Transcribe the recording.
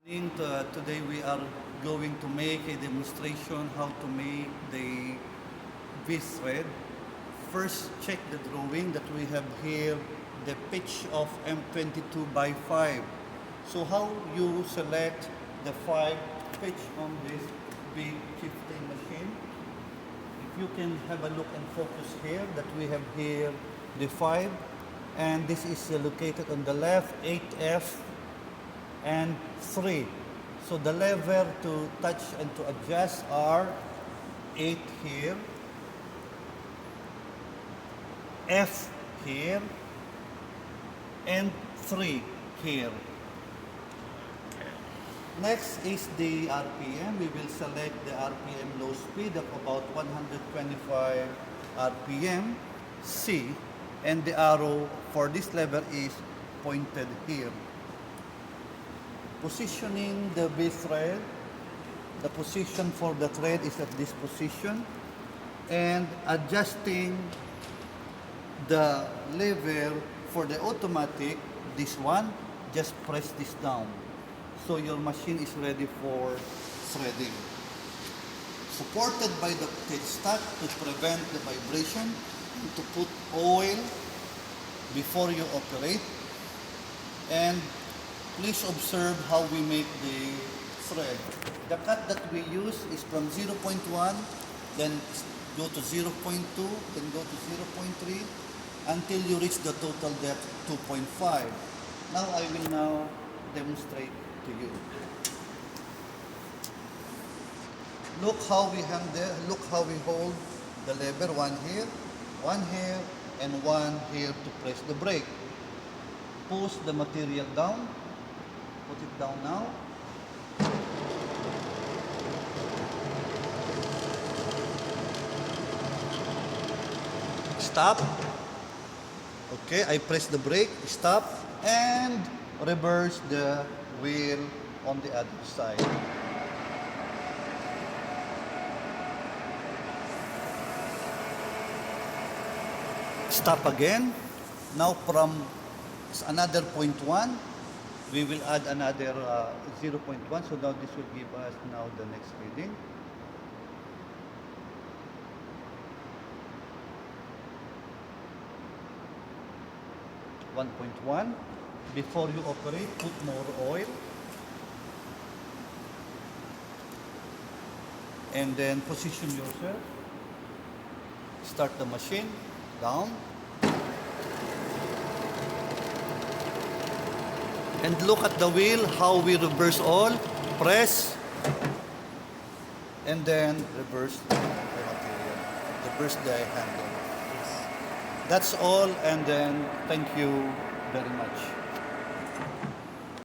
Today we are going to make a demonstration how to make the V thread. First, check the drawing that we have here, the pitch of M22 by 5. So how you select the 5 pitch on this big shifting machine? If you can have a look and focus here, that we have here the 5, and this is located on the left, 8F and 3. So the lever to touch and to adjust are 8 here, F here, and 3 here. Next is the RPM. We will select the RPM low speed of about 125 RPM, C, and the arrow for this lever is pointed here. Positioning the V thread, the position for the thread is at this position, and adjusting the lever for the automatic, this one, just press this down. So your machine is ready for threading. Supported by the tailstock to prevent the vibration, and to put oil before you operate. And please observe how we make the thread. The cut that we use is from 0.1, then go to 0.2, then go to 0.3, until you reach the total depth 2.5. Now I will now demonstrate to you. Look how we hold the lever, one here, and one here to press the brake. Push the material down. Put it down now. Stop. Okay, I press the brake, stop, and reverse the wheel on the other side. Stop again. Now from another 0.1, we will add another 0.1, so now this will give us now the next reading. (1.1). Before you operate, put more oil, and then position yourself. Start the machine down. And look at the wheel, how we reverse all. Press, and then reverse the material. Reverse the handle. That's all, and then thank you very much.